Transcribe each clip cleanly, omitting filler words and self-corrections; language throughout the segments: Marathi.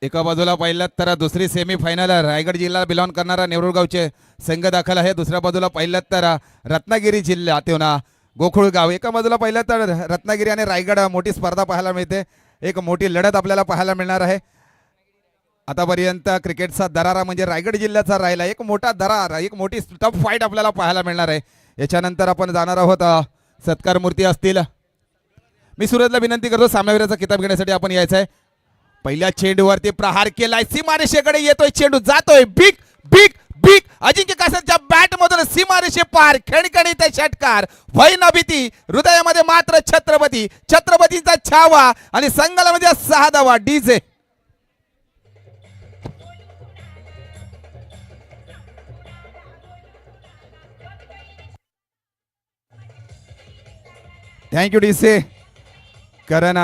एका बाजूला पहिल्यात तर दुसरी सेमी फायनल रायगड जिल्हा बिलॉंग करणारा नेवरुळगावचे संघ दाखल आहे. दुसऱ्या बाजूला पहिल्यात तर रत्नागिरी जिल्ह्यातून गोकुळगाव. एका बाजूला पहिल्यात तर रत्नागिरी आणि रायगड मोठी स्पर्धा पाहायला मिळते. एक मोठी लढत आपल्याला पाहायला मिळणार आहे. आतापर्यंत क्रिकेटचा दरारा म्हणजे रायगड जिल्ह्याचा राहिला. एक मोठा दरार, एक मोठी टफ फाईट आपल्याला पाहायला मिळणार आहे. याच्यानंतर आपण जाणार आहोत सत्कार मूर्ती असतील. मी सूरजला विनंती करतो सामनावीराचा किताब घेण्यासाठी आपण यायचं आहे. पहिल्या चेंडूवरती प्रहार केलाय, सीमारेषेकडे येतोय चेंडू, जातोय बिग बिग बिग. अजिंक्य कासरच्या बॅट मधून सीमारेषे पार खणखणीत षटकार. वय न भीती, हृदयामध्ये मात्र छत्रपती, छत्रपतींचा छावा आणि संघाला म्हणजे 6 धावा. डीजे थँक्यू डीसे. कारण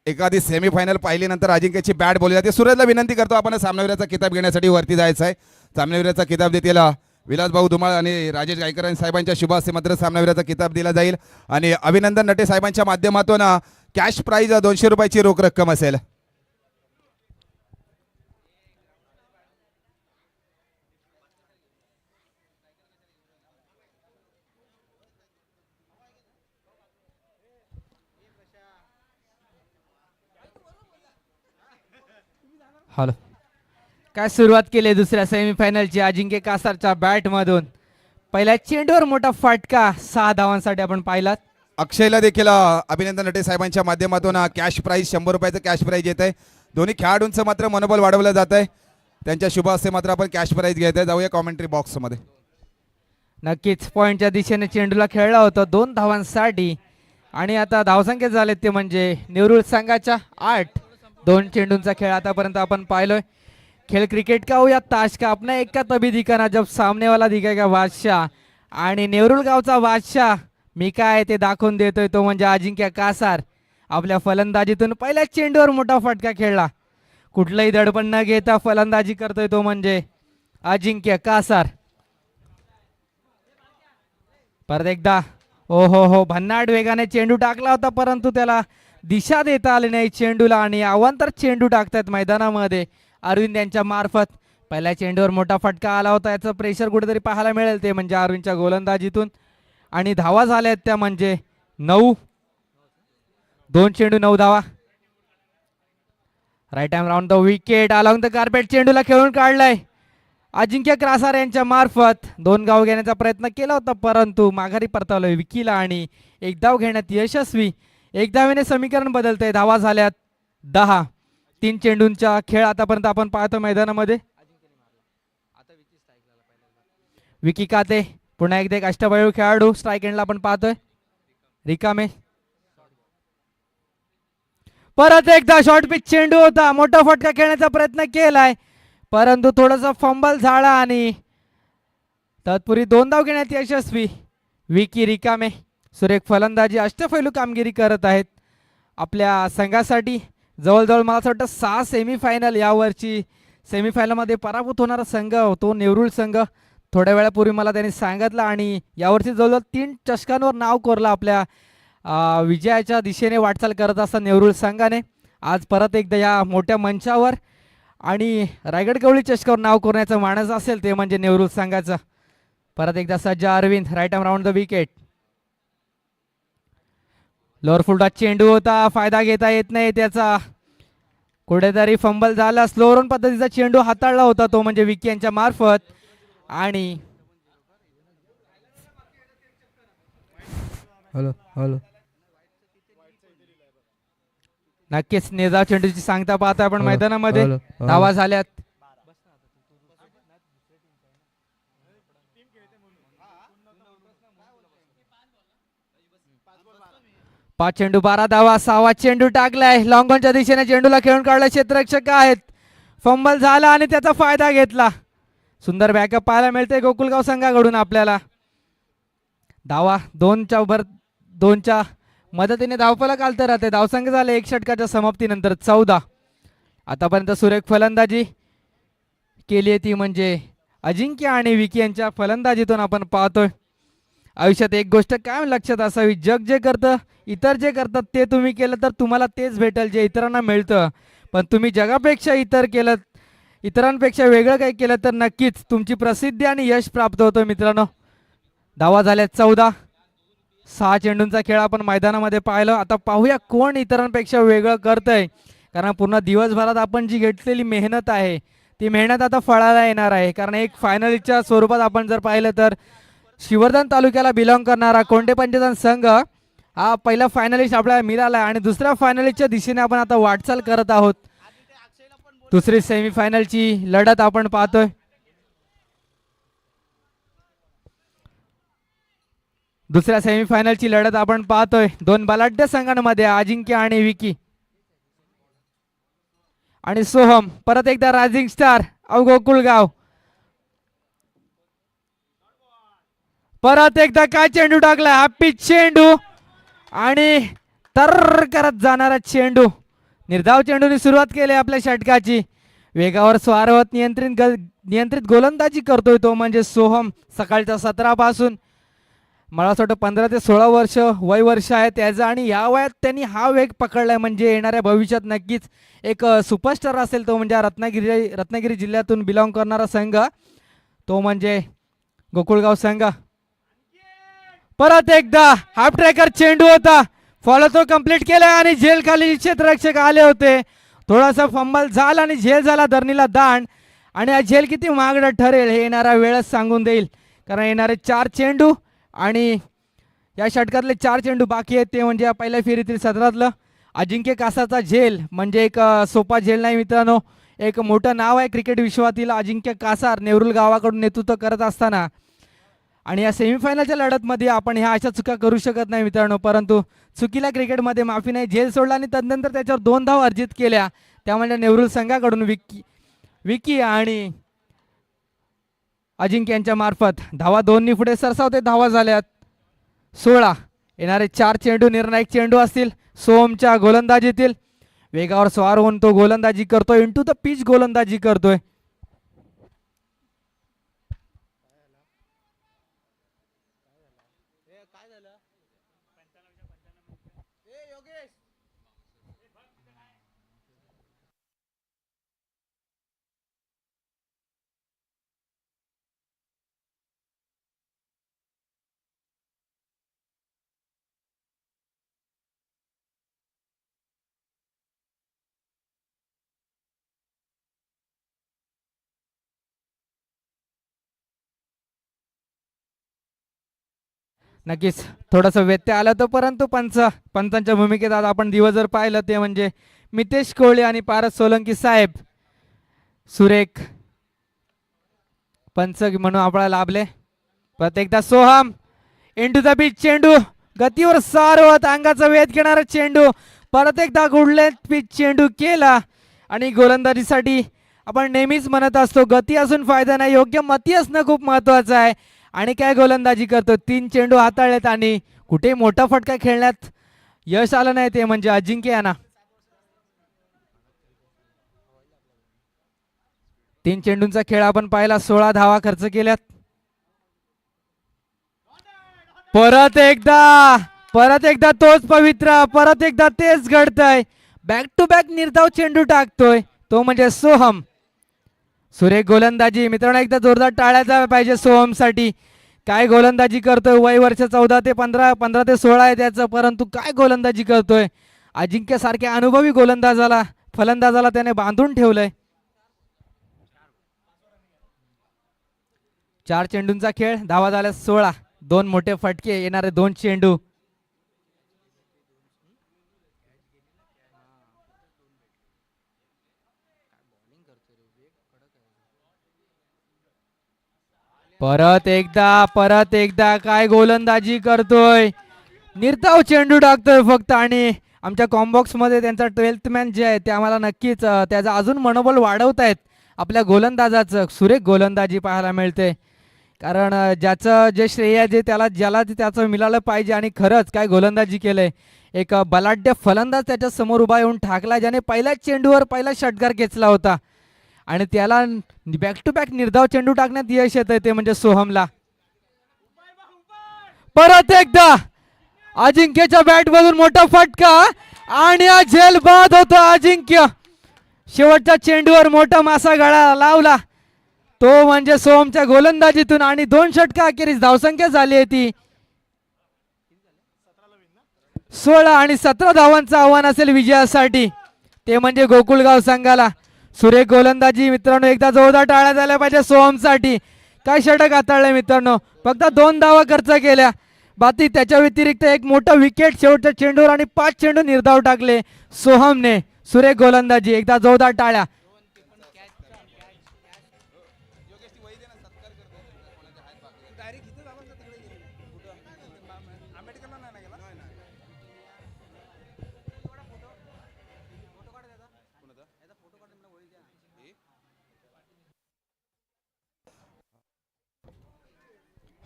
एखादी सेमीफायनल पाहिल्यानंतर अजिंक्यची बॅट बोलली जाते. सूरजला विनंती करतो आपण सामनावीराचा किताब घेण्यासाठी वरती जायचं आहे. सामनावीराचा किताब देतील विलासभाऊ धुमाळ आणि राजेश गायकर साहेबांच्या शुभ हस्ते मात्र सामनावीराचा किताब दिला जाईल. आणि अभिनंदन नटे साहेबांच्या माध्यमातून कॅश प्राइज 200 रुपयाची रोख रक्कम असेल. हॅलो, काय सुरुवात केली दुसऱ्या सेमीफायनलची अजिंक्य कासारच्या बॅट मधून. पहिल्या चेंडूवर मोठा फटका, 6 धावांसाठी आपण पाहिलात. अक्षयला देखील अभिनंदन नटे साहेबांच्या माध्यमातून कॅश प्राइज 100 रुपयाचं कॅश प्राइज येत आहे. दोन्ही खेळाडूंचं मात्र मनोबल वाढवलं जात आहे. त्यांच्या शुभ हस्ते मात्र आपण कॅश प्राइज घेत आहे. जाऊया कॉमेंट्री बॉक्समध्ये. नक्कीच पॉईंटच्या दिशेने चेंडूला खेळला होता 2 धावांसाठी. आणि आता धावसंख्या झालेत ते म्हणजे नेवरुळ संघाच्या 8. 2 चेंडूंचा खेळ आतापर्यंत आपण पाहिलोय. खेळ क्रिकेट का हो या ताश का, अपना एक का तभी दिखाना जब सामने वाला दिखेगा बादशाह. आणि नेवरुळ गावचा बादशाह मी काय ते दाखवून देतोय तो म्हणजे अजिंक्य कासार. आपल्या फलंदाजीतून पहिल्या चेंडूवर मोठा फटका खेळला. कुठलंही दडपण न घेता फलंदाजी करतोय तो म्हणजे अजिंक्य कासार. परत एकदा ओ हो भन्नाट वेगाने चेंडू टाकला होता, परंतु त्याला दिशा देता आली नाही चेंडूला. आणि अवांतर चेंडू टाकतात मैदानामध्ये अरविंद यांच्या मार्फत. पहिल्या चेंडूवर मोठा फटका आला होता, याचं प्रेशर कुठेतरी पाहायला मिळेल ते म्हणजे अरविंदच्या गोलंदाजीतून. आणि धावा झाल्यात त्या म्हणजे 9. 2 चेंडू 9 धावा. Right time round the wicket along the carpet. चेंडूला खेळून काढलाय अजिंक्य कासार यांच्या मार्फत. 2 धाव घेण्याचा प्रयत्न केला होता, परंतु माघारी परतवलं विकीला आणि 1 धाव घेण्यात यशस्वी. 1 धावेने समीकरण बदलतंय. धावा झाल्यात 10. 3 चेंडूंचा खेळ आतापर्यंत आपण पाहतो मैदानामध्ये. विकी काते पुन्हा एकदा एक अष्टपैलू खेळाडू स्ट्राईक एंडला आपण पाहतोय. रिकामे परत एकदा शॉर्ट पिच चेंडू होता, मोठा फटका खेळण्याचा प्रयत्न केलाय, परंतु थोडासा फंबल झाला आणि तत्पूर्वी 2 धाव घेण्यात यशस्वी. विकी रिकामे सुरेख फलंदाजी, अष्टपैलू कामगिरी करत आहेत आपल्या संघासाठी. जवळजवळ मला असं वाटतं 6 सेमीफायनल यावरची सेमीफायनलमध्ये पराभूत होणारा संघ तो नेवरुळ संघ. थोड्या वेळापूर्वी मला त्यांनी सांगितलं. आणि यावर्षी जवळजवळ 3 चषकांवर नाव कोरलं आपल्या विजयाच्या दिशेने वाटचाल करत असता नेवरुळ संघाने. आज परत एकदा या मोठ्या मंचावर आणि रायगड गवळी चषकावर नाव कोरण्याचं मानस असेल ते म्हणजे नेवरुळ संघाचं. परत एकदा सज्ज Arvind, right arm round the wicket. Lower फुलटा चेंडू होता, फायदा घेता येत नाही त्याचा, कुठेतरी फंबल झाला. स्लोअर पद्धतीचा चेंडू हाताळला होता तो म्हणजे विकी यांच्या मार्फत. आणि हॅलो नक्कीच नेजा चेंडूची सांगता पाहता आपण मैदानामध्ये. धावा झाल्यात 5 चेंडू 12 धावा. 6वा चेंडू टाकलाय लॉंग ऑनच्या दिशेने, चेंडूला खेळून काढला. क्षेत्ररक्षक आहेत, फंबल झाला आणि त्याचा फायदा घेतला. सुंदर बॅकअप पाहायला मिळते गोकुलगाव संघाकडून आपल्याला. धावा 2च्या मदतीने धावफलक आलते राहते. धावसंख्या झाले 1 षटकाच्या समाप्तीनंतर 14. आतापर्यंत सुरेख फलंदाजी केली ती म्हणजे अजिंक्य आणि विकी यांच्या फलंदाजीतून आपण पाहतोय. आयुष्यात एक गोष्ट काय लक्षात असावी, जग जे करतं, इतर जे करतात ते तुम्ही केलं तर तुम्हाला तेच भेटेल जे इतरांना मिळतं. पण तुम्ही जगापेक्षा इतर केलं, इतरांपेक्षा वेगळं काही केलं तर नक्कीच तुमची प्रसिद्धी आणि यश प्राप्त होतं मित्रांनो. धावा झाल्या 14. 6 चेंडूंचा खेळ आपण मैदानामध्ये पाहिलं. आता पाहूया कोण इतरांपेक्षा वेगळं करतंय, कारण पूर्ण दिवसभरात आपण जी घेतलेली मेहनत आहे ती मेहनत आता फळाला येणार आहे. कारण एक फायनलच्या स्वरूपात आपण जर पाहिलं तर श्रीवर्धन तालुक्याला बिलॉंग करणारा कोंडे पंचेतन संघ हा पहिला फायनलिस्ट आपल्याला मिळाला आणि दुसऱ्या फायनलिस्टच्या दिशेने आपण आता वाटचाल करत आहोत. दुसरी सेमीफायनलची लढत आपण पाहतोय. दुसऱ्या सेमीफायनलची लढत आपण पाहतोय दोन बलाढ्य संघांमध्ये, अजिंक्य आणि विकी. आणि सोहम परत एकदा रायझिंग स्टार गोकुळगाव. परत एकदा काय चेंडू टाकला, हॅपी चेंडू आणि तर करत जाणारा चेंडू. निर्धाव चेंडूने सुरुवात केली आपल्या षटकाची. वेगावर स्वार होत नियंत्रित गोलंदाजी करतोय तो म्हणजे सोहम. सकाळच्या 17 पासून मला असं वाटतं 15 ते 16 वर्ष वय वर्ष आहे त्याचं आणि या वयात त्यांनी हा वेग पकडलाय म्हणजे येणाऱ्या भविष्यात नक्कीच एक सुपरस्टार असेल तो म्हणजे रत्नागिरी जिल्ह्यातून बिलॉंग करणारा संघ तो म्हणजे गोकुळगाव संघ. परत एकदा हाफ ट्रॅकर चेंडू होता, फॉलो तो कंप्लीट केला आणि झेल खाली क्षेत्ररक्षक आले होते. थोडासा फंबल झाला आणि झेल झाला धरणीला दांड आणि हा झेल किती महागडा ठरेल हे येणारा वेळच सांगून देईल. कारण येणारे 4 चेंडू आणि या षटकातले 4 चेंडू बाकी आहेत ते म्हणजे या पहिल्या फेरीतील सत्रातलं अजिंक्य कासाचा झेल म्हणजे एक सोपा झेल नाही मित्रांनो. एक मोठं नाव आहे क्रिकेट विश्वातील अजिंक्य कासार नेवरुल गावाकडून नेतृत्व करत असताना. आणि या सेमीफायनलच्या लढतमध्ये आपण ह्या अशा चुका करू शकत नाही मित्रांनो, परंतु चुकीला क्रिकेटमध्ये माफी नाही. झेल सोडला आणि तदनंतर त्याच्यावर 2 धावा अर्जित केल्या त्यामुळे नेवरुल संघाकडून विकी आणि अजिंक्य यांच्या मार्फत धावा 2नी पुढे सरसावते. धावा झाल्यात 16. येणारे 4 चेंडू निर्णायक चेंडू असतील सोमच्या गोलंदाजीतील. वेगावर स्वार होऊन तो गोलंदाजी करतोय, इंटू द पिच गोलंदाजी करतोय. नक्कीच थोडंसं व्यत्यय आलं तर परंतु पंचांच्या भूमिकेत आज आपण दिवसभर पाहिलं ते म्हणजे मितेश कोहली आणि पारस सोलंकी साहेब सुरेख पंच म्हणून आपल्याला लाभले. परत एकदा सोहम इंटू द पिच चेंडू गतीवर सारवत अंगाचा वेध घेणारा चेंडू. परत एकदा गुडलेंथ पिच चेंडू केला आणि गोलंदाजीसाठी आपण नेहमीच म्हणत असतो गती असून फायदा नाही, योग्य मती असणं खूप महत्वाचं आहे. आणि काय गोलंदाजी करतो, 3 चेंडू हाताळलेत आणि कुठे मोठा फटका खेळण्यात यश आलं नाही ते म्हणजे अजिंक्य यांना. 3 चेंडूंचा खेळ आपण पाहिला, 16 धावा खर्च केल्यात. परत एकदा तोच पवित्र, परत एकदा तेच घडतंय. बॅक टू बॅक निर्धाव चेंडू टाकतोय तो म्हणजे सोहम. सुरेख गोलंदाजी मित्रांनो, एकदा जोरदार टाळ्या पाहिजे सोहम साठी. काय गोलंदाजी करतोय, वय वर्ष 14 ते 15 ते 16 आहे त्याचं, परंतु काय गोलंदाजी करतोय. अजिंक्य सारख्या अनुभवी फलंदाजाला त्याने बांधून ठेवलंय. 4 चेंडूंचा खेळ, धावा झाल्या 16. 2 मोठे फटके, येणारे 2 चेंडू. परत एकदा काय गोलंदाजी करतोय, निर्धाव चेंडू टाकतोय फक्त. आणि आमच्या कॉम्बॉक्स मध्ये त्यांचा 12th मॅन जे आहे ते आम्हाला नक्कीच त्याचं अजून मनोबल वाढवतायत. आपल्या गोलंदाजाचं सुरेख गोलंदाजी पाहायला मिळते, कारण ज्याचं जे श्रेय जे ज्याला त्याचं मिळालं पाहिजे. आणि खरंच काय गोलंदाजी केलंय, एक बलाढ्य फलंदाज त्याच्या समोर उभा येऊन ठाकला ज्याने पहिल्याच चेंडूवर पहिला षटकार खेचला होता आणि त्याला बॅक टू बॅक निर्धाव चेंडू टाकण्यात यश येत आहे ते म्हणजे सोहमला. परत एकदा अजिंक्यच्या बॅट मधून मोठा फटका आणि हा झेल बाद होतो अजिंक्य. शेवटच्या चेंडूवर मोठा मासा गळा लावला तो म्हणजे सोमच्या गोलंदाजीतून आणि 2 षटका अखेरीस धावसंख्या झाली आहे ती 16 आणि 17 धावांचं आव्हान असेल विजयासाठी ते म्हणजे गोकुळगाव संघाला. सुरेख गोलंदाजी मित्रांनो, एकदा जोरदार टाळ्या झाल्या पाहिजे सोहमसाठी. काय षटक हाताळले मित्रांनो, फक्त 2 धावा खर्च केल्या बाकी त्याच्या व्यतिरिक्त एक मोठा विकेट शेवटच्या चेंडूवर आणि 5 चेंडू निर्धाव टाकले सोहमने. सुरेख गोलंदाजी, एकदा जोरदार टाळ्या.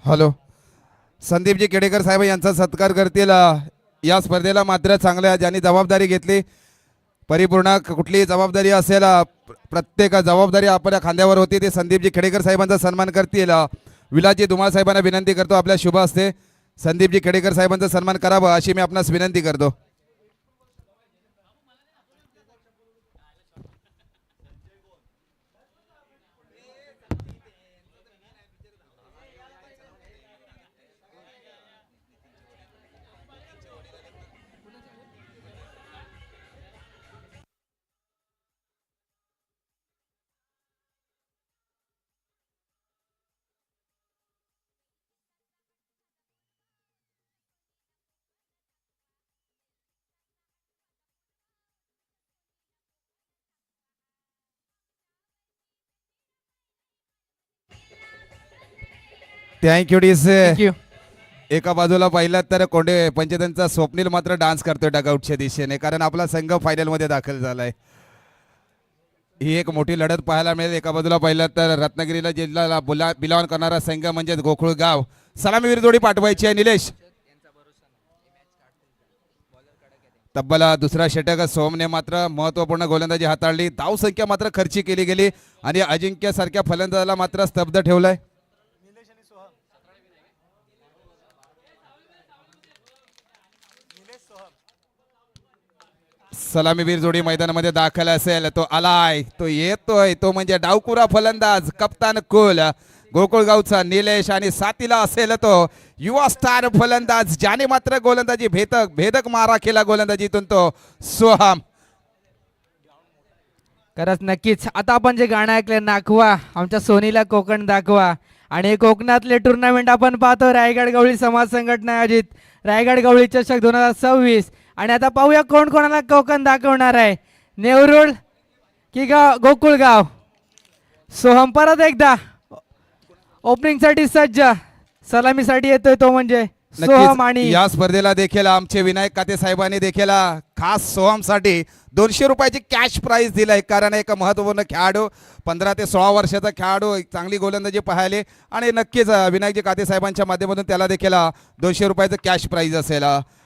हॅलो, संदीपजी केडेकर साहेब यांचा सत्कार करतील. या स्पर्धेला मात्र चांगल्या ज्यांनी जबाबदारी घेतली, परिपूर्ण कुठलीही जबाबदारी असेल प्रत्येक जबाबदारी आपल्या खांद्यावर होती, ते संदीपजी खेडेकर साहेबांचा सन्मान करतील. विलासजी धुमाळ साहेबांना विनंती करतो आपल्या शुभ हस्ते संदीपजी खेडेकर साहेबांचा सन्मान करावा अशी मी आपणास विनंती करतो. थँक्यू डीस. थँक्यू. एका बाजूला पाहिलं तर कोंडे पंचेतांचा स्वप्नील मात्र डान्स करतोय डगआउटच्या दिशेने, कारण आपला संघ फायनलमध्ये दाखल झालाय. ही एक मोठी लढत पाहायला मिळेल. एका बाजूला पाहिलं तर रत्नागिरीला जिल्ह्याला बिलॉंग करणारा संघ म्हणजे गोकुळ गाव. सलामीवीर जोडी पाठवायची आहे निलेश. तब्बल दुसरा षटक सोमने मात्र महत्वपूर्ण गोलंदाजी हाताळली. धावसंख्या मात्र खर्ची केली गेली आणि अजिंक्य सारख्या फलंदाजाला मात्र स्तब्ध ठेवलंय. सलामीवीर जोडी मैदानामध्ये दाखल असेल. तो आलाय, तो येतोय, तो म्हणजे डावकुरा फलंदाज कप्तान कुल गोकुळगावचा निलेश आणि साथीला असेल तो युवा स्टार फलंदाज ज्याने मात्र गोलंदाजी भेदक मारा केला गोलंदाजीतून तो सोहम. खरंच नक्कीच. आता आपण जे गाणं ऐकले नाखवा आमच्या सोनीला कोकण दाखवा आणि कोकणातले टुर्नामेंट आपण पाहतो रायगड गवळी समाज संघटना आयोजित रायगड गवळी चषक 2026. आणि आता पाहूया कोण कोणाला कोकण दाखवणार आहे, नेवरुळ की गोकुळगाव. सोहम परत एकदा ओपनिंग साठी सज्ज, सलामीसाठी येतोय तो म्हणजे सोहम. आणि या स्पर्धेला देखील आमचे विनायक काते साहेबांनी देखील खास सोहम साठी 200 रुपयाची कॅश प्राइज दिलाय, कारण एक महत्वपूर्ण खेळाडू 15 ते 16 वर्षाचा खेळाडू चांगली गोलंदाजी पाहायले आणि नक्कीच विनायकजी काते साहेबांच्या माध्यमातून त्याला देखील 200 रुपयाचं कॅश प्राइज असेल.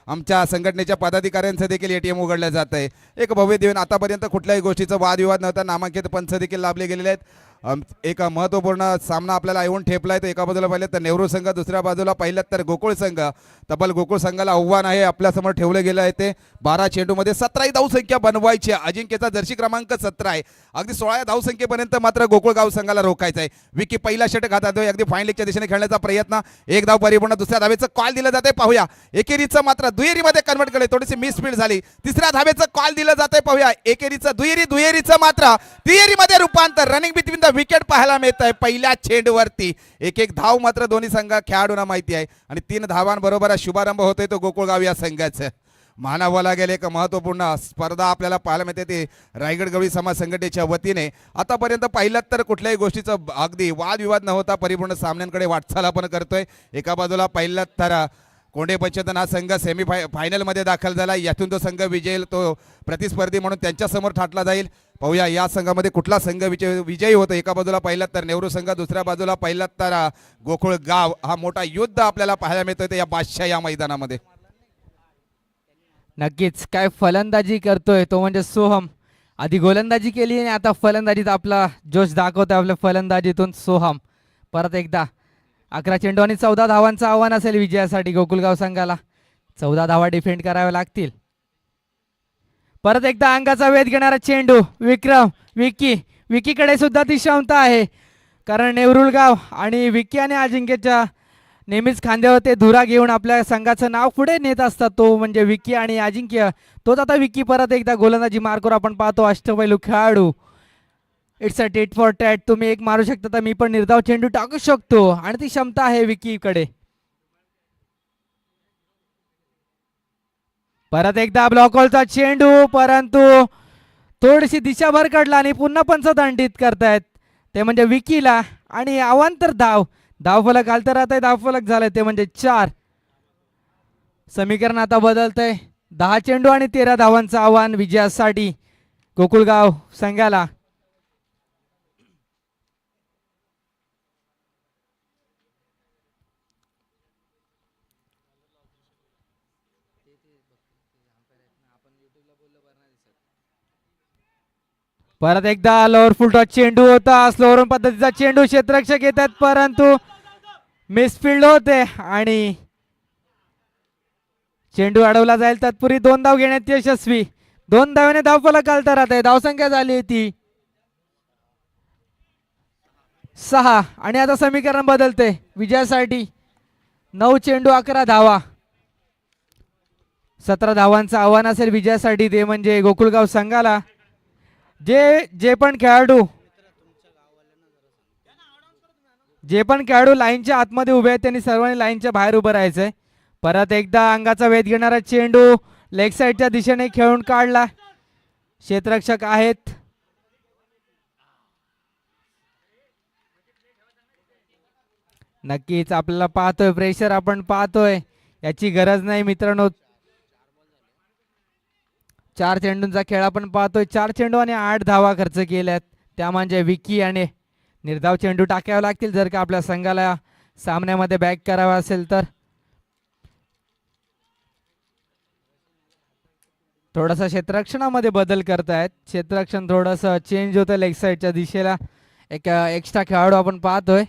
आमच्या संघटनेच्या पदाधिकाऱ्यांचं देखील एटीएम उघडलं जात आहे. एक भव्य दिवस, आतापर्यंत कुठल्याही गोष्टीचा वादविवाद नव्हता. नामांकित पंच देखील लाभले गेलेले आहेत. एक महत्वपूर्ण सामना आपल्याला येऊन ठेपलाय. तो एका बाजूला पाहिलं तर नेहरू संघ, दुसऱ्या बाजूला पाहिलं तर गोकुळ संघ. तब्बल गोकुळ संघाला आव्हान आहे, आपल्यासमोर ठेवलं गेलं आहे ते 12 चेंडूमध्ये 17 धावसंख्या बनवायची. अजिंक्यचा जर्सी क्रमांक 17 आहे. अगदी 16 धावसंख्येपर्यंत मात्र गोकुळगाव संघाला रोखायचं आहे. विकी पहिला षटक हातात अगदी फायनलच्या दिशेने खेळण्याचा प्रयत्न. एक धाव परिपूर्ण, दुसऱ्या धावेचं कॉल दिलं जाते. पाहूया एकेरीचं मात्र दुहेरीमध्ये कन्वर्ट केले, थोडीशी मिसफील्ड झाली. तिसऱ्या धावेचं कॉल दिलं जाते. पाहूया एकेरीचं दुहेरीचं मात्र तिहेरीमध्ये रूपांतर. रनिंग बिटवीन द विकेट पाहायला मिळत आहे पहिल्या चेंडूवरती. एक धाव मात्र दोन्ही संघ खेळाडूंना माहिती आहे आणि 3 धावांबरोबर शुभारंभ होतोय तो गोकुळगाव या संघाचं. मानावं लागेल एक महत्वपूर्ण स्पर्धा आपल्याला पाहायला मिळते ती रायगड गवळी समाज संघटनेच्या वतीने. आतापर्यंत पाहिलं तर कुठल्याही गोष्टीचं अगदी वादविवाद न होता परिपूर्ण सामन्यांकडे वाटचाल आपण करतोय. एका बाजूला पाहिलं तर कोंडे पंचतन हा संघ फायनलमध्ये दाखल झाला. यातून तो संघ विजयी, तो प्रतिस्पर्धी म्हणून त्यांच्यासमोर ठाटला जाईल. पाहूया या संघामध्ये कुठला संघ विजयी होतो. एका बाजूला पाहिलं तर नेहरू संघ, दुसऱ्या बाजूला पाहिलं तर गोकुळ गाव. हा मोठा युद्ध आपल्याला पाहायला मिळतोय या बादशाह या मैदानामध्ये. नक्कीच काय फलंदाजी करतोय तो म्हणजे सोहम. आधी गोलंदाजी केली आणि आता फलंदाजीत आपला जोश दाखवतोय आपल्या फलंदाजीतून सोहम. परत एकदा 11 चेंडू आणि 14 धावांचं आव्हान असेल विजयासाठी गोकुळगाव संघाला. 14 धावा डिफेंड कराव्या लागतील. परत एकदा अंगाचा वेध घेणारा चेंडू विक्रम विकीकडे सुद्धा ती क्षमता आहे, कारण नेवरुलगाव आणि विकी आणि अजिंक्यच्या नेहमीच खांद्यावर ते धुरा घेऊन आपल्या संघाचं नाव पुढे नेत असतात. तो म्हणजे विकी आणि अजिंक्य. तोच आता विकी परत एकदा गोलंदाजी मार्कवर आपण पाहतो. अष्टपैलू खेळाडू. It's a tit for tat. तुम्ही एक मारू शकता तर मी पण निर्धाव चेंडू टाकू शकतो आणि ती क्षमता आहे विकीकडे. परत एकदा ब्लॉकॉलचा चेंडू, परंतु थोडीशी दिशा भरकडला आणि पुन्हा पंचदंडित करतायत ते म्हणजे विकीला. आणि अवांतर धावफलक आलतं राहत आहे. धावफलक झालंय ते म्हणजे 4. समीकरण आता बदलतंय. 10 चेंडू आणि 13 धावांचं आव्हान विजयासाठी गोकुळगाव संघाला. परत एकदा लोअर फुलटॉस चेंडू होता. स्लोअर पद्धतीचा चेंडू क्षेत्ररक्षक येतात, परंतु मिसफिल्ड होते आणि चेंडू अडवला जाईल. तत्पूर्वी 2 धाव घेण्यात यशस्वी. 2 धावाने धावफलक आलता राहत आहे. धावसंख्या झाली ती 6. आणि आता समीकरण बदलते विजयासाठी. 9 चेंडू 11 धावा. 17 धावांचं आव्हान असेल विजयासाठी ते म्हणजे गोकुळगाव संघाला. जे पण खेळाडू लाईनच्या आतमध्ये उभे आहेत त्यांनी सर्वांनी लाईनच्या बाहेर उभं राहायचंय. परत एकदा अंगाचा वेध घेणारा चेंडू लेग साईडच्या दिशेने खेळून काढला. क्षेत्ररक्षक आहेत. नक्कीच आपल्याला पाहतोय प्रेशर आपण पाहतोय, याची गरज नाही मित्रांनो. 4 चेंडूंचा खेळ आपण पाहतोय. 4 चेंडू आणि 8 धावा खर्च केल्यात. त्या म्हणजे विकी आणि निर्धाव चेंडू टाकावे लागतील जर का आपल्या संघाला सामन्यामध्ये बॅक करावा असेल तर. थोडासा क्षेत्ररक्षणामध्ये बदल करतायत. क्षेत्ररक्षण थोडंसं चेंज होतं लेग साईडच्या दिशेला. एक एक्स्ट्रा खेळाडू आपण पाहतोय.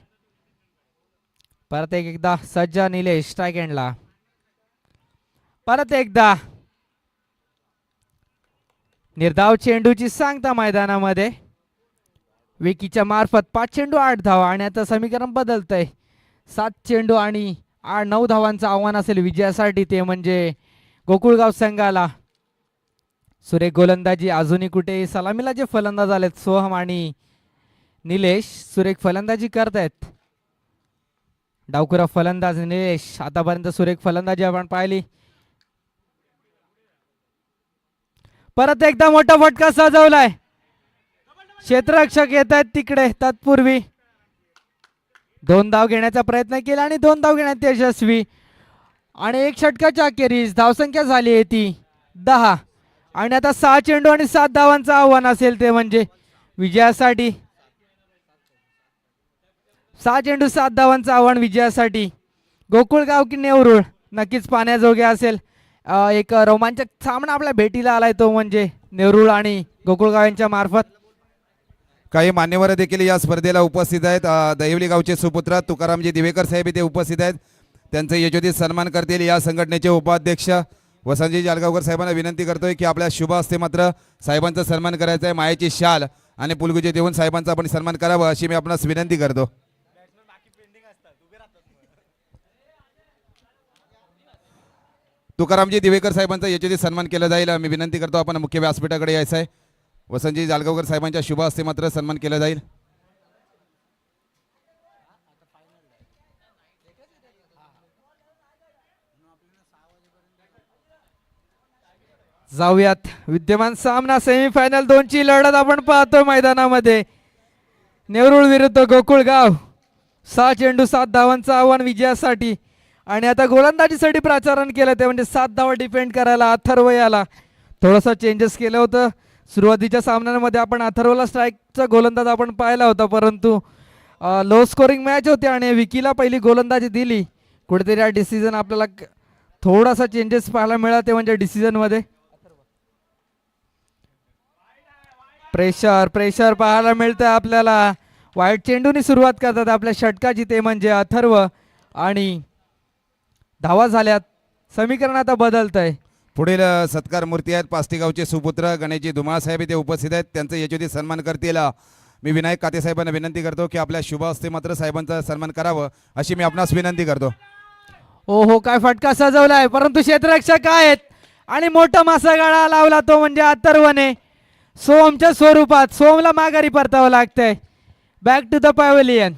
परत एकदा सज्ज निलेश स्ट्राईक एंडला. परत एकदा निर्धाव चेंडूची सांगता मैदानामध्ये विकीच्या मार्फत 5 चेंडू 8 धावा. आणि आता समीकरण बदलतंय. 7 चेंडू आणि 9 धावांचं आव्हान असेल विजयासाठी ते म्हणजे गोकुळगाव संघाला. सुरेख गोलंदाजी अजूनही कुठे सलामीला जे फलंदाज आलेत सोहम आणि निलेश सुरेख फलंदाजी करतायत. डावखुरा फलंदाज निलेश आतापर्यंत सुरेख फलंदाजी आपण पाहिली. परत एकदा मोठा फटका सजवलाय. क्षेत्ररक्षक येत आहेत तिकडे. तत्पूर्वी 2 धाव घेण्याचा प्रयत्न केला आणि 2 धाव घेण्यात यशस्वी. आणि 1 षटकाच्या अखेरीस धावसंख्या झाली आहे ती 10. आणि आता 6 चेंडू आणि 7 धावांचं आव्हान असेल ते म्हणजे विजयासाठी. 6 चेंडू 7 धावांचं आव्हान विजयासाठी. गोकुळगाव की नेवरुळ नक्कीच पाहण्याजोगे असेल. एक रोमांचक सामना आपल्या भेटीला आलाय तो म्हणजे नेवरुळ आणि गोकुळगाव यांच्या मार्फत. काही मान्यवर देखील या स्पर्धेला उपस्थित आहेत. दहिवली गावचे सुपुत्र तुकारामजी दिवेकर साहेब इथे उपस्थित आहेत. त्यांचे यशोचित सन्मान करतील या संघटनेचे उपाध्यक्ष वसंतजी जालगावकर साहेबांना विनंती करतोय की आपल्या शुभ हस्ते मात्र साहेबांचा सन्मान करायचा आहे. मायेची शाल आणि पुलगुजी देऊन साहेबांचा आपण सन्मान करावा अशी मी आपणास विनंती करतो. तुकारामजी दिवेकर साहेबांचा यशोचित सन्मान केला जाईल. मी विनंती करतो आपण मुख्य व्यासपीठाकडे यायचं आहे. वसंतजी जालगावकर साहेबांच्या शुभ हस्ते मात्र सन्मान केला जाईल. जाऊयात विद्यमान सामना सेमीफायनल 2 ची लढत आपण पाहतो मैदानामध्ये. नेवरुळ विरुद्ध गोकुळगाव. 6 चेंडू 7 धावांचं आव्हान विजयासाठी. आणि आता गोलंदाजीसाठी प्राचारण केलं ते म्हणजे 7 धावा डिफेंड करायला अथर्व याला. थोडंसं चेंजेस केलं होतं. सुरुवातीच्या सामन्यांमध्ये आपण अथर्वला स्ट्राईकचा गोलंदाज आपण पाहिला होता, परंतु लो स्कोरिंग मॅच होती आणि विकीला पहिली गोलंदाजी दिली. कुठेतरी हा डिसिजन आपल्याला थोडासा चेंजेस पाहायला मिळाले म्हणजे डिसिजनमध्ये. प्रेशर पाहायला मिळतं आपल्याला. वाईट चेंडूने सुरुवात करतात आपल्या षटकाची, ते म्हणजे अथर्व. आणि धावा झाल्यात, समीकरण आता बदलत आहे. पुढील सत्कार मूर्ती आहेत पास्टी गावचे सुपुत्र गणेशजी धुमाळ साहेब इथे उपस्थित आहेत, त्यांचा याच्यावरती सन्मान करतील. मी विनायक काते साहेबांना विनंती करतो की आपल्या शुभ हस्ते मात्र साहेबांचा सन्मान करावं अशी मी आपणास विनंती करतो. हो काय फटका सजवलाय, परंतु क्षेत्ररक्षक आहेत आणि मोठा मासा गाळा लावला तो म्हणजे अथर्वने सोमच्या स्वरूपात. सोमला माघारी परतावं लागतंय. Back to the pavilion.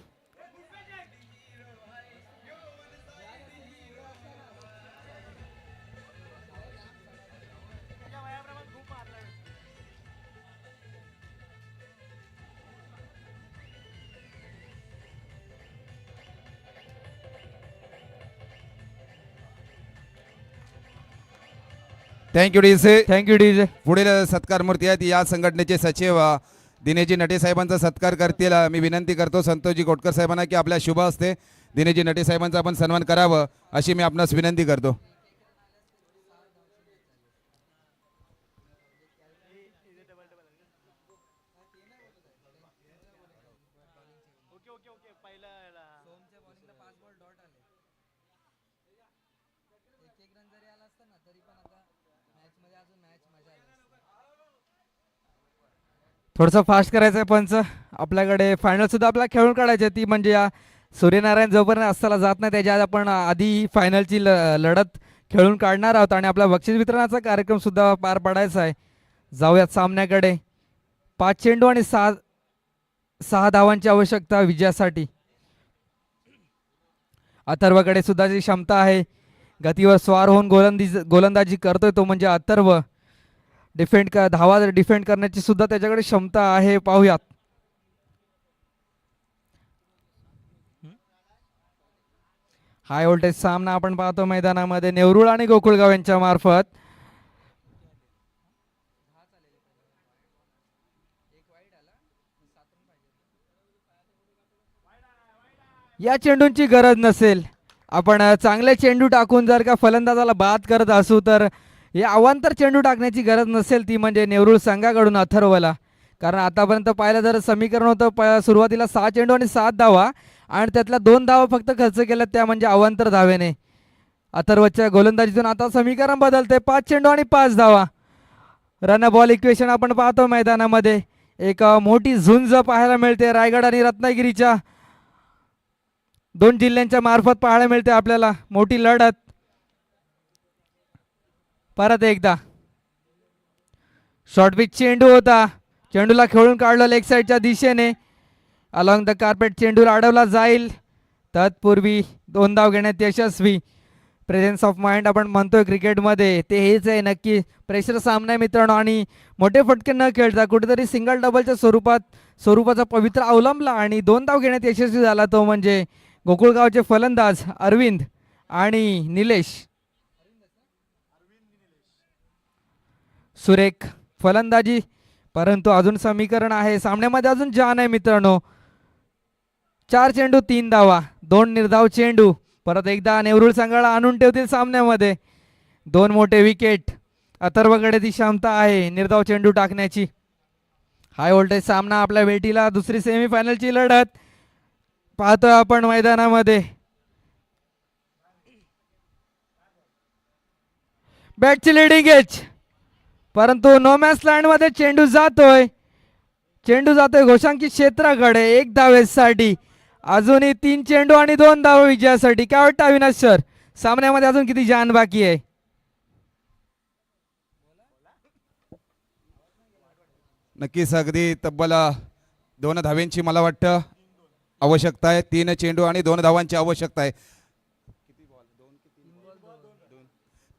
Thank you DJ. Thank you DJ. पुढील सत्कार मूर्ती आहेत या संघटनेचे सचिव दिनेशजी नटे साहेबांचा सत्कार करतील. मी विनंती करतो संतोषजी कोटकर साहेबांना की आपल्या शुभ हस्ते दिनेशजी नटे साहेबांचा आपण सन्मान करावं अशी मी आपणास विनंती करतो. थोडंसं फास्ट करायचं आहे पंच. आपल्याकडे फायनल सुद्धा आपल्याला खेळून काढायची आहे, ती म्हणजे या सूर्यनारायण जोपर्यंत असताना जात नाही त्याच्या आधी आपण आधी फायनलची लढत खेळून काढणार आहोत आणि आपला बक्षीस वितरणाचा कार्यक्रम सुद्धा पार पाडायचा आहे. जाऊयात सामन्याकडे. 5 चेंडू आणि 6 धावांची आवश्यकता विजयासाठी. अथर्वकडे सुद्धा जी क्षमता आहे, गतीवर स्वार होऊन गोलंदाजी करतोय तो म्हणजे अथर्व. धावा डिफेंड करण्याची सुद्धा त्याच्याकडे क्षमता आहे. पाहूयात. हाय व्होल्टेज सामना आपण पाहतो मैदानामध्ये नेवरुळ आणि गोकुळगाव यांच्या मार्फत. या चेंडूंची गरज नसेल. आपण चांगले चेंडू टाकून जर का फलंदाजाला बाद करत असू तर हे अवांतर चेंडू टाकण्याची गरज नसेल, ती म्हणजे नेवरुळ संघाकडून अथर्वला. कारण आतापर्यंत पाहिलं जर समीकरण होतं सुरुवातीला 6 चेंडू आणि 7 धावा आणि त्यातल्या 2 धावा फक्त खर्च केल्या, त्या म्हणजे अवांतर धावेने. अथर्वच्या गोलंदाजीतून आता समीकरण बदलते. 5 चेंडू आणि 5 धावा. रन बॉल इक्वेशन आपण पाहतो मैदानामध्ये. एक मोठी झुंज पाहायला मिळते रायगड आणि रत्नागिरीच्या 2 जिल्ह्यांच्या मार्फत पाहायला मिळते आपल्याला. मोठी लढत. परत एकदा शॉर्ट पिच चेंडू होता, चेंडूला खेळून काढलं लेग साईडच्या दिशेने. अलॉंग द कार्पेट चेंडूला अडवला जाईल. तत्पूर्वी 2 धाव घेण्यात यशस्वी. प्रेझेन्स ऑफ माइंड आपण म्हणतोय क्रिकेटमध्ये, ते हेच आहे नक्की. प्रेशर सामना आहे मित्रांनो आणि मोठे फटके न खेळता कुठेतरी सिंगल डबलच्या स्वरूपाचा पवित्र अवलंबला आणि 2 धाव घेण्यात यशस्वी झाला, तो म्हणजे गोकुळगावचे फलंदाज अरविंद आणि निलेश. सुरेख फलंदाजी, परंतु अजून समीकरण आहे सामन्यामध्ये, अजून जान आहे मित्रांनो. 4 चेंडू 3 धावा, 2 निर्धाव चेंडू. परत एकदा नेवरुळ संघाला आणून ठेवतील सामन्यामध्ये. 2 मोठे विकेट. अथर्वकडे ती क्षमता आहे निर्धाव चेंडू टाकण्याची. हाय व्होल्टेज सामना आपल्या वेटीला. दुसरी सेमीफायनलची लढत पाहतोय आपण मैदानामध्ये. बॅटची लिडिंग एज, परंतु नो मॅच लँड मध्ये चेंडू जातोय घोषांकित क्षेत्राकडे 1 धावेसाठी. अजूनही 3 चेंडू आणि 2 धावा विजयासाठी. काय वाटतं अविनाश सर, सामन्यामध्ये अजून किती जान बाकी आहे? नक्कीच अगदी तब्बल 2 धाव्यांची मला वाटतं आवश्यकता आहे. 3 चेंडू आणि 2 धावांची आवश्यकता आहे.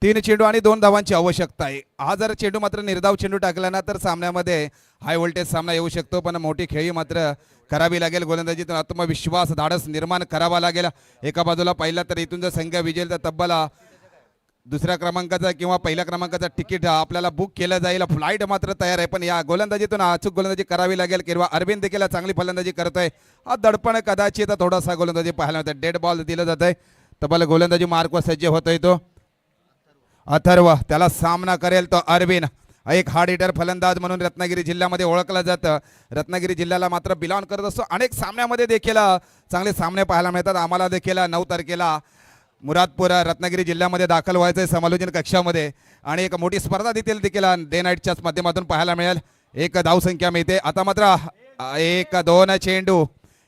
3 चेंडू आणि 2 धावांची आवश्यकता आहे. हा जर चेंडू मात्र निर्धाव चेंडू टाकला ना तर सामन्यामध्ये हाय व्होल्टेज सामना येऊ शकतो, पण मोठी खेळी मात्र करावी लागेल. गोलंदाजीतून आत्मविश्वास धाडस निर्माण करावा लागेल. एका बाजूला पाहिला तर इथून जर संघ विजेल तर तब्बल 2ऱ्या क्रमांकाचा किंवा 1ल्या क्रमांकाचा तिकीट आपल्याला बुक केलं जाईल. फ्लाईट मात्र तयार आहे, पण या गोलंदाजीतून अचूक गोलंदाजी करावी लागेल. किंवा अरविंद देखील चांगली फलंदाजी करतोय. हा दडपण कदाचित थोडासा गोलंदाजी पाहायला मिळतं. डेड बॉल दिलं जात आहे. तब्बल गोलंदाजी मार्कवर सज्ज होतोय तो अथर्व. त्याला सामना करेल तो अरविंद. एक हार्ड हिटर फलंदाज म्हणून रत्नागिरी जिल्ह्यामध्ये ओळखलं जातं. रत्नागिरी जिल्ह्याला मात्र बिलॉंग करत असतो. अनेक सामन्यामध्ये देखील चांगले सामने पाहायला मिळतात. आम्हाला देखील 9 तारखेला मुरादपूर रत्नागिरी जिल्ह्यामध्ये दाखल व्हायचं आहे समालोचन कक्षामध्ये आणि एक मोठी स्पर्धा देखील डे नाईटच्याच माध्यमातून पाहायला मिळेल. एक धावसंख्या मिळते. आता मात्र 1-2 चेंडू,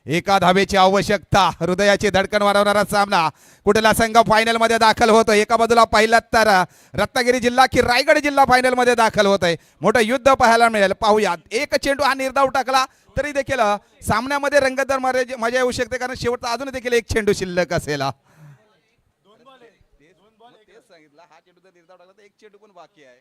एका धावेची आवश्यकता, हृदयाची धडकन वाढवणारा सामना. कुठला संघ फायनल मध्ये दाखल होतोय? एका बाजूला पहिला तर रत्नागिरी जिल्हा की रायगड जिल्हा फायनल मध्ये दाखल होत आहे. मोठं युद्ध पाहायला मिळेल. पाहूया. एक चेंडू हा निर्धाव टाकला तरी देखील सामन्यामध्ये रंगतदार मजा येऊ शकते, कारण शेवटचा अजून देखील एक चेंडू शिल्लक असेल. एक चेंडू पण बाकी आहे.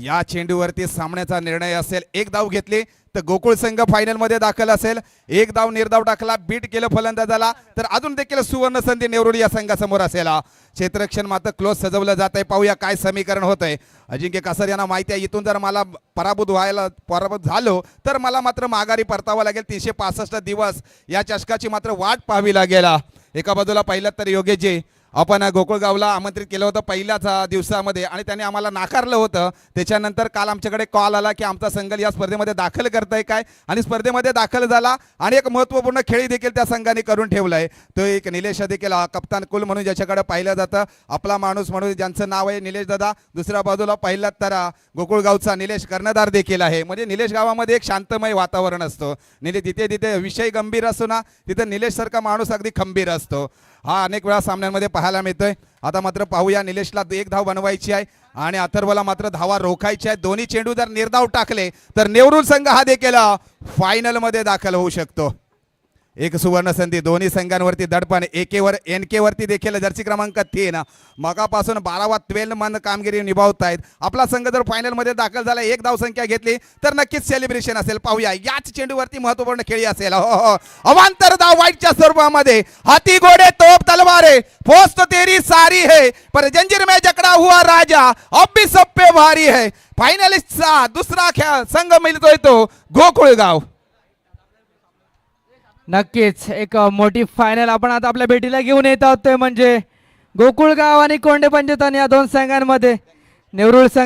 या चेंडूवरती सामन्याचा निर्णय असेल. एक धाव घेतली तर गोकुळ संघ फायनल मध्ये दाखल असेल. एक धाव निर्धाव टाकला, बीट केलं फलंदाजाला, तर अजून देखील सुवर्ण संधी नेवरुडी या संघासमोर असेल. क्षेत्ररक्षण मात्र क्लोज सजवलं जात आहे. पाहूया काय समीकरण होत आहे. अजिंक्य कासर यांना माहिती आहे, इथून जर मला पराभूत झालो तर मला मात्र माघारी परतावं लागेल. 365 दिवस या चषकाची मात्र वाट पाहावी लागेल. एका बाजूला पहिलं तर योगेशजी, आपण गोकुळगावला आमंत्रित केलं होतं पहिल्याच दिवसामध्ये आणि त्यांनी आम्हाला नाकारलं होतं. त्याच्यानंतर काल आमच्याकडे कॉल आला की आमचा संघ या स्पर्धेमध्ये दाखल करताय काय, आणि स्पर्धेमध्ये दाखल झाला आणि एक महत्त्वपूर्ण खेळी देखील त्या संघाने करून ठेवलाय. तो एक निलेश देखील कप्तान कुल म्हणून ज्याच्याकडे पाहिलं जातं, आपला माणूस म्हणून ज्यांचं नाव आहे निलेश दादा. दुसऱ्या बाजूला पहिला तर गोकुळगावचा निलेश कर्णधार देखील आहे. म्हणजे निलेश गावामध्ये एक शांतमय वातावरण असतो. तिथे तिथे विषय गंभीर असतो ना, तिथे निलेश सारखा माणूस अगदी खंबीर असतो. हा अनेक वेळा सामन्यांमध्ये पाहायला मिळतोय. आता मात्र पाहूया. निलेशला 1 धाव बनवायची आहे आणि अथर्वला मात्र धावा रोखायची आहे. दोन्ही चेंडू जर निर्धाव टाकले तर नेवरुल संघ हा देखील फायनल मध्ये दाखल होऊ शकतो. एक सुवर्ण संधी दोन्ही संघांवरती दडपण. एनके वरती देखील जर्सी क्रमांक 3 मगापासून 12वा 12 मन कामगिरी निभावतायत. आपला संघ जर फायनल मध्ये दाखल झाला, एक धाव संख्या घेतली तर नक्कीच सेलिब्रेशन असेल. पाहूया. याच चेंडूवरती महत्वपूर्ण खेळी असेल. हो, अवांतर धाव वाईटच्या स्वरूपामध्ये. हाती घोडे तोप तलवारे, फौज तो तेरी सारी है, पर जंजीर में जकड़ा हुआ राजा अब भी सब पे भारी है. फायनलिस्टचा दुसरा संघ मिळतोय तो गोकुळगाव. नक्कीच एक मोठी फायनल आपण आता आपल्या भेटीला घेऊन येत आहोत, ते म्हणजे गोकुळगाव आणि कोंडे पंचतन या दोन संघांमध्ये. नेवरुल संघ